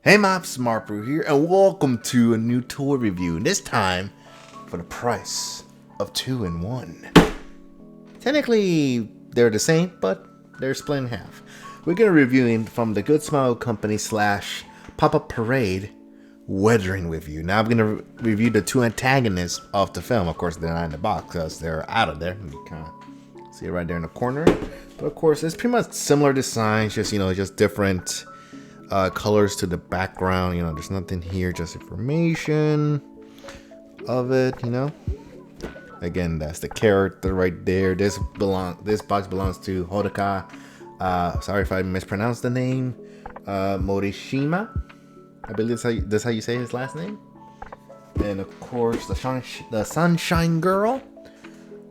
Hey Mops, Markpool here, and welcome to a new toy review. This time, for the price of 2 in 1. Technically, they're the same, but they're split in half. We're gonna reviewing from the Good Smile Company slash Pop-Up Parade Weathering with you. Now I'm gonna review the two antagonists of the film. Of course, they're not in the box because they're out of there. You kind of see it right there in the corner. But of course, it's pretty much similar designs, just different colors to the background. There's nothing here, just information of it. Again, that's the character right there. This box belongs to Hodaka. Sorry if I mispronounced the name. Morishima, I believe that's how you say his last name. And of course, the Sunshine Girl,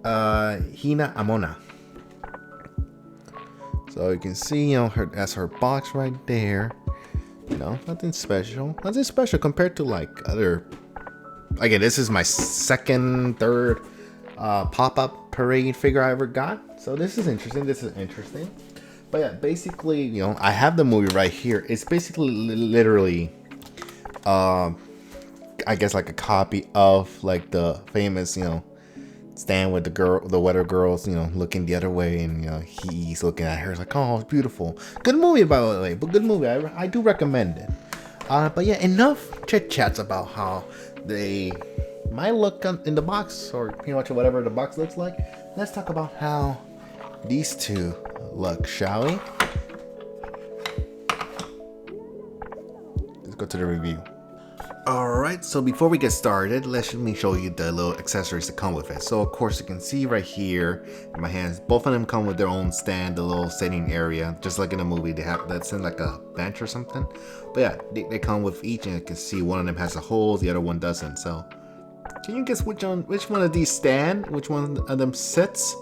Hina Amano. So you can see, that's her box right there. Nothing special. Nothing special compared to like other. Again, this is my third pop-up parade figure I ever got. So this is interesting. But yeah, basically, I have the movie right here. It's basically literally, I guess like a copy of like the famous, stand with the weather girls, looking the other way, and he's looking at her. It's like, oh, it's beautiful. Good movie, by the way, but good movie. I do recommend it. But yeah, enough chit chats about how they might look in the box, or pretty much whatever the box looks like. Let's talk about how these two look, shall we? Let's go to the review. Alright, so before we get started, let me show you the little accessories that come with it. So of course you can see right here in my hands, both of them come with their own stand, the little sitting area, just like in the movie. They have that's in like a bench or something. But yeah, they come with each, and you can see one of them has a hole, the other one doesn't. So can you guess which one of these stand, which one of them sits?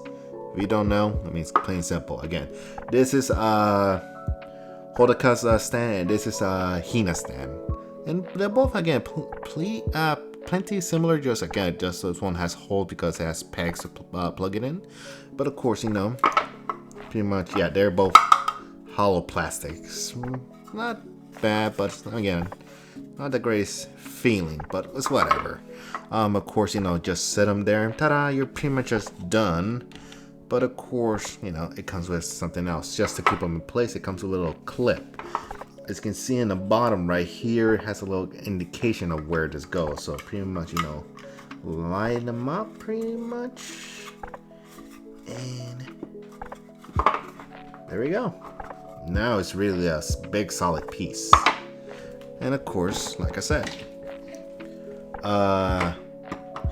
If you don't know, I mean, it's plain simple. Again, this is Hodaka's stand, and this is Hina's stand. And they're both, again, plenty similar. Just this one has hole because it has pegs to plug it in. But of course, pretty much, yeah, they're both hollow plastics. Not bad, but again, not the greatest feeling, but it's whatever. Of course, just set them there. Ta-da! You're pretty much just done. But of course, it comes with something else just to keep them in place. It comes with a little clip. As you can see in the bottom right here, it has a little indication of where this goes. So pretty much, line them up pretty much. And there we go. Now it's really a big solid piece. And of course, like I said,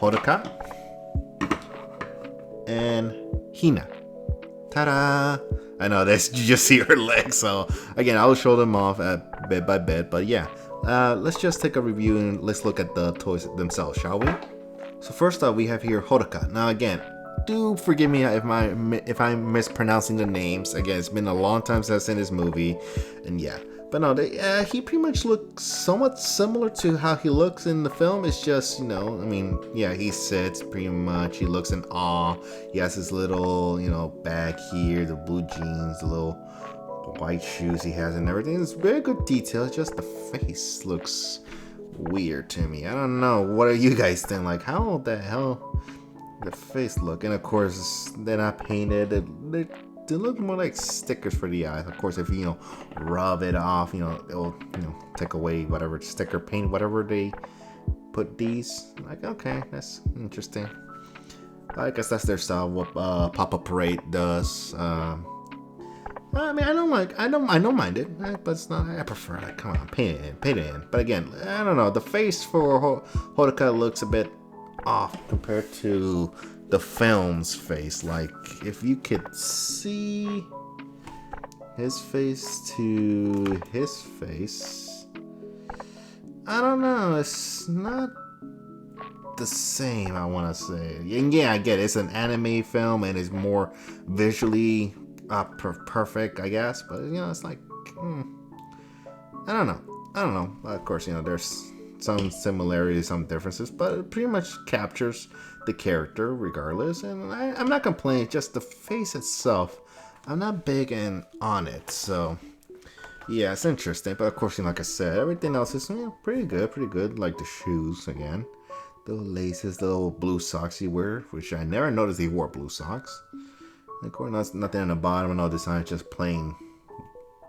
Hodaka and Hina. Ta-da! I know this, you just see her legs. So again, I'll show them off bit by bit. But yeah, let's just take a review and let's look at the toys themselves, shall we? So first up, we have here Hodaka. Now again, do forgive me if I'm mispronouncing the names. Again, it's been a long time since I've seen this movie, and yeah. But no, he pretty much looks somewhat similar to how he looks in the film. It's just, he sits pretty much. He looks in awe. He has his little, bag here, the blue jeans, the little white shoes he has and everything. It's very good detail. It's just the face looks weird to me. I don't know. What are you guys think? Like, how the hell the face look? And of course, they're not painted. They look more like stickers for the eyes. Of course, if you rub it off, it'll take away whatever sticker paint, whatever they put these. Like, okay, that's interesting. I guess that's their style. What Pop-Up Parade does. I don't mind it, but it's not. I prefer it. Come on, paint it in. But again, I don't know. The face for Hodaka looks a bit off compared to the film's face. Like, if you could see his face to his face, I don't know, it's not the same, I want to say. And yeah, I get it, it's an anime film and it's more visually perfect, I guess. But it's like, I don't know. Of course, there's some similarities, some differences, but it pretty much captures the character regardless. And I'm not complaining, just the face itself, I'm not big on it. So Yeah, it's interesting, but of course, like I said, everything else is pretty good, pretty good. Like the shoes again, the little laces, the little blue socks he wear, which I never noticed he wore blue socks. And of course, nothing on the bottom. No design, just plain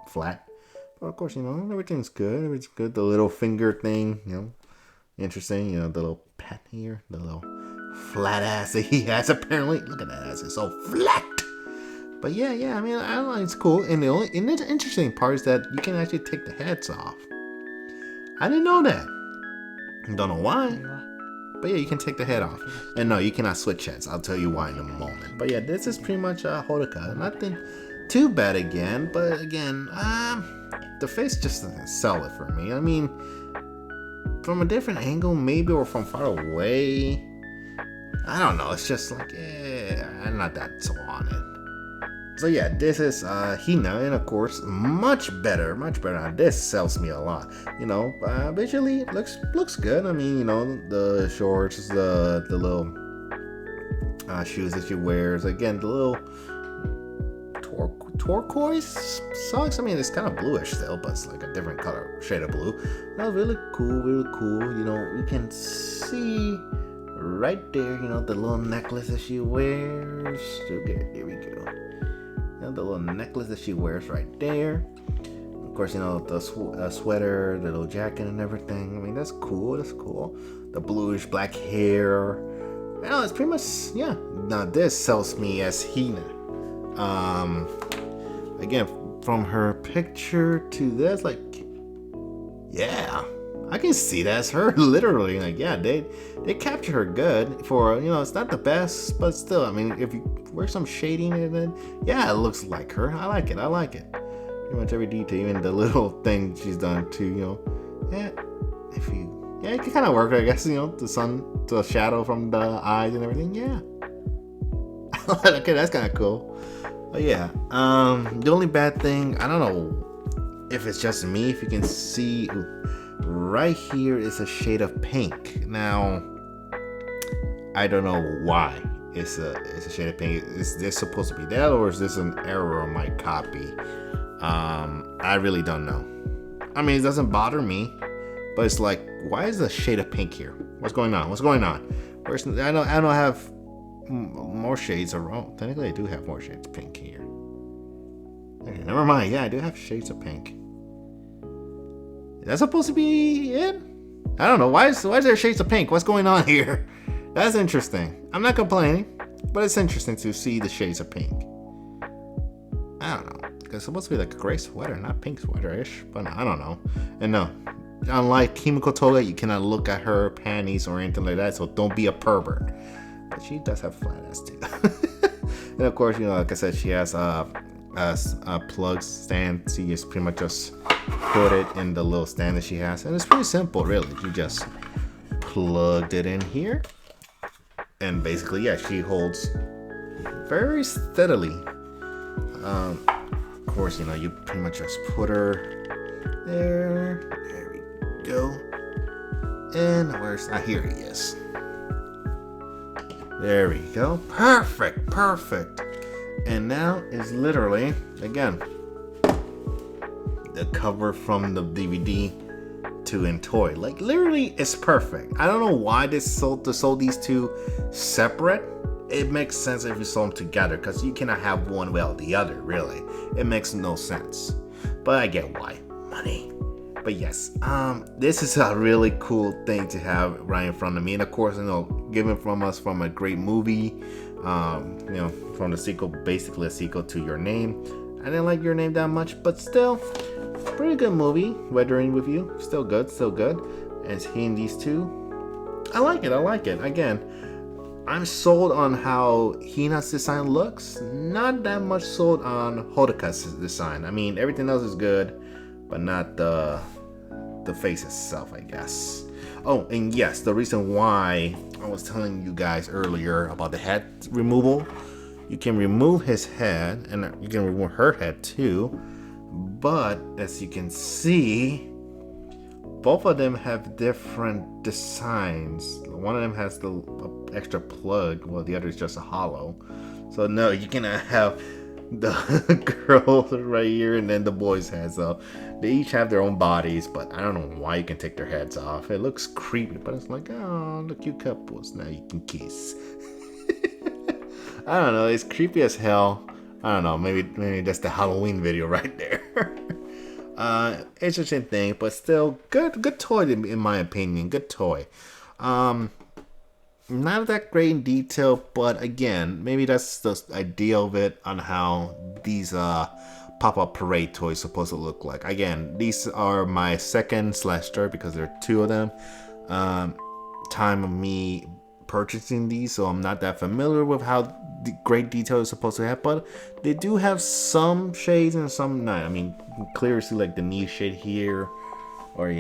flat. But of course, everything's good. Everything's good. The little finger thing, interesting. The little pat here, the little flat ass that he has. Apparently, look at that ass; it's so flat. But yeah. I mean, I don't know. It's cool. And the interesting part is that you can actually take the heads off. I didn't know that. Don't know why. But yeah, you can take the head off. And no, you cannot switch heads. I'll tell you why in a moment. But yeah, this is pretty much Hodaka. Nothing too bad again. But again, the face just doesn't sell it for me. I mean, from a different angle, maybe, or from far away. I don't know. It's just like, I'm not that so on it. So yeah, this is Hina, and of course, much better. This sells me a lot. Visually it looks good. I mean, the shorts, the little shoes that she wears. Again, the little turquoise socks. I mean, it's kind of bluish still, but it's like a different color, shade of blue. That was really cool. You can see right there, the little necklace that she wears. Okay, here we go. The little necklace that she wears right there. Of course, the sweater, the little jacket and everything. I mean, that's cool. The bluish black hair. It's pretty much, yeah. Now, this sells me as Hina. Again, from her picture to this, like, yeah. I can see that's her, literally. Like, yeah, they capture her good for, it's not the best, but still, I mean, if you wear some shading in it, yeah, it looks like her. I like it. Pretty much every detail, even the little thing she's done too, it can kind of work, I guess, the sun, the shadow from the eyes and everything, yeah. Okay, that's kind of cool. But yeah, the only bad thing, I don't know if it's just me, if you can see, right here is a shade of pink. Now, I don't know why it's a shade of pink. Is this supposed to be that, or is this an error on my copy? I really don't know. I mean, it doesn't bother me, but it's like, why is the shade of pink here? What's going on? I don't have more shades around. Technically, I do have more shades of pink here. Okay, never mind. Yeah, I do have shades of pink. Is that supposed to be it? I don't know. Why is there shades of pink? What's going on here? That's interesting. I'm not complaining, but it's interesting to see the shades of pink. I don't know. It's supposed to be like a gray sweater, not pink sweater-ish, but I don't know. And no, unlike Himiko Toga, you cannot look at her panties or anything like that, so don't be a pervert. But she does have flat ass too. And of course, like I said, she has a plug stand. She just pretty much just put it in the little stand that she has, and it's pretty simple, really. You just plugged it in here, and basically, yeah, she holds very steadily. Of course, you pretty much just put her there. There we go. And where's here he is. There we go. Perfect. And now is literally, again, the cover from the DVD to in toy. Like, literally, it's perfect. I don't know why they sold these two separate. It makes sense if you sold them together, because you cannot have one without the other, really. It makes no sense. But I get why. Money. But yes, this is a really cool thing to have right in front of me. And of course, given from us from a great movie, from the sequel, basically a sequel to Your Name. I didn't like Your Name that much, but still, pretty good movie. Weathering with You, still good. And seeing these two, I like it. Again, I'm sold on how Hina's design looks. Not that much sold on Hodaka's design. I mean, everything else is good, but not the face itself, I guess. Oh, and yes, the reason why I was telling you guys earlier about the head removal. You can remove his head, and you can remove her head too. But as you can see, both of them have different designs. One of them has the extra plug, while the other is just a hollow. So no, you cannot have the girls right here, and then the boys' heads. So they each have their own bodies, but I don't know why you can take their heads off. It looks creepy, but it's like, oh, look, you couples, now you can kiss. I don't know, it's creepy as hell. I don't know, maybe that's the Halloween video right there. Interesting thing, but still good toy in my opinion. Good toy. Not that great in detail, but again, maybe that's the idea of it on how these pop-up parade toys supposed to look like. Again, these are my second/third, because there are two of them, time of me purchasing these, so I'm not that familiar with how the great detail is supposed to have, but they do have some shades and some not. I mean, you can clearly see like the knee shade here, or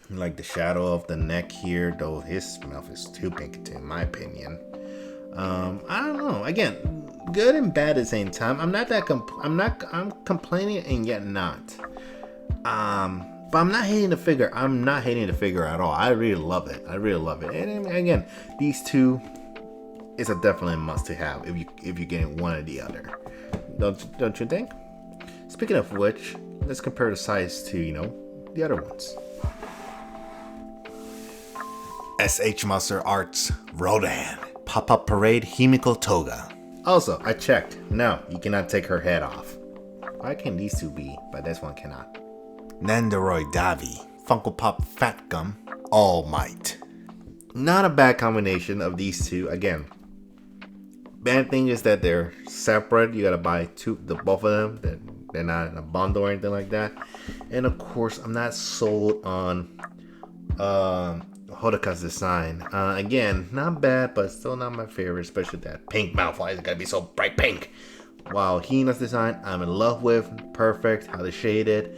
like the shadow of the neck here, though his mouth is too pink in my opinion. I don't know. Again, good and bad at the same time. I'm complaining and yet not. But I'm not hating the figure. I'm not hating the figure at all. I really love it. And again, these two is a definitely must to have if you're getting one or the other. Don't you think? Speaking of which, let's compare the size to the other ones. SH Monster Arts Rodan Pop-Up Parade Himiko Toga. Also, I checked. No, you cannot take her head off. Why can these two be, but this one cannot? Nandoroid Davi Funko Pop Fat Gum All Might. Not a bad combination of these two. Again, bad thing is that they're separate. You gotta buy both of them. They're not in a bundle or anything like that. And of course, I'm not sold on Hodaka's design. Again, not bad, but still not my favorite, especially that pink mouth. Why is it gotta be so bright pink? While Hina's design, I'm in love with. Perfect, how they shaded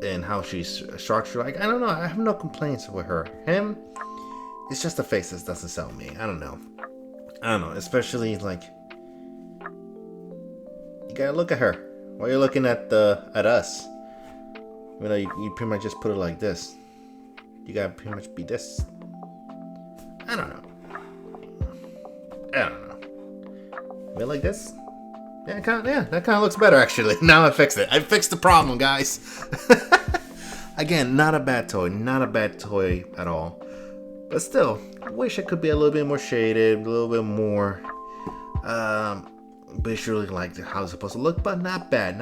and how she's structured. Like, I don't know, I have no complaints with her. Him, it's just the face that doesn't sell me. I don't know, especially like, you gotta look at her while you're looking at us. You pretty much just put it like this. You gotta pretty much be this. I don't know. Maybe like this? Yeah, that kind of looks better actually. Now I fixed it. I fixed the problem, guys. Again, not a bad toy at all. But still, I wish it could be a little bit more shaded, a little bit more visually like how it's supposed to look, but not bad.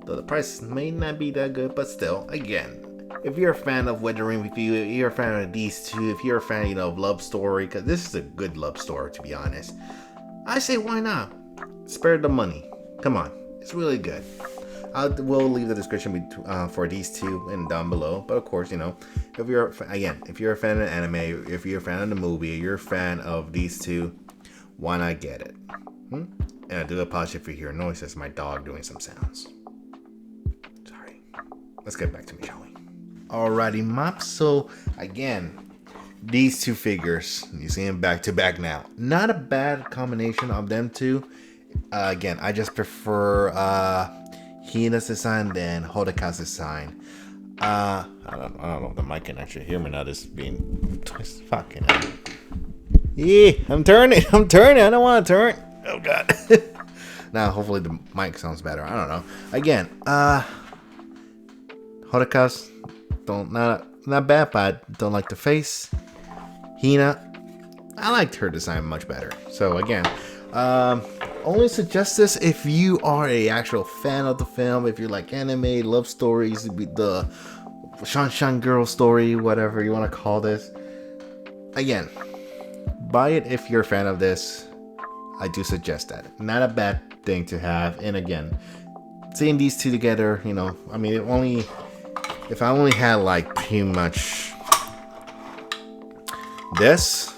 Though the price may not be that good, but still, again, if you're a fan of Weathering Review, if you're a fan of these two, if you're a fan, of Love Story, because this is a good love story, to be honest, I say why not? Spare the money. Come on, it's really good. We'll leave the description for these two and down below. But of course, if you're a fan of anime, if you're a fan of the movie, you're a fan of these two, why not get it? And I do apologize if you hear noises. My dog doing some sounds. Sorry. Let's get back to me, shall we? Alrighty, mops. So again, these two figures, you see them back to back now. Not a bad combination of them two. Again, I just prefer Hina's design than Hodaka's design. I don't know if the mic can actually hear me now. This is being fucking. Yeah, I'm turning. I don't want to turn. Oh god. Now, hopefully the mic sounds better. I don't know. Again, Hodaka's not bad, but I don't like the face. Hina, I liked her design much better. So again, only suggest this if you are a actual fan of the film. If you like anime, love stories, the Shanshan girl story, whatever you want to call this. Again, buy it if you're a fan of this. I do suggest that. Not a bad thing to have. And again, seeing these two together, I mean, if I only had like pretty much this.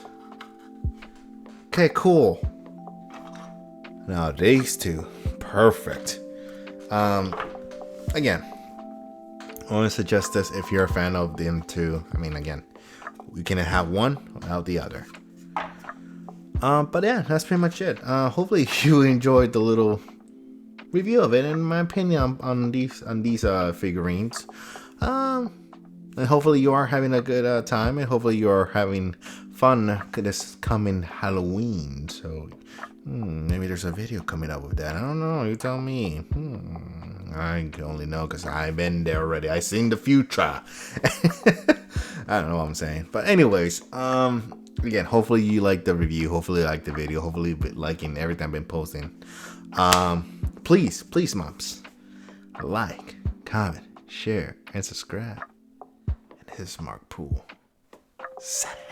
Okay, cool. Now these two, perfect. Again, I only suggest this if you're a fan of them too. I mean, again, we can have one without the other. But yeah, that's pretty much it. Hopefully you enjoyed the little review of it and my opinion on these figurines. And hopefully you are having a good time, and hopefully you are having fun this coming Halloween. So maybe there's a video coming up with that. I don't know. You tell me. I only know because I've been there already. I seen the future. I don't know what I'm saying. But anyways, again, hopefully you like the review. Hopefully you like the video. Hopefully you've been liking everything I've been posting. Please, moms, like, comment, share, and subscribe. And this is Markpool. Set it.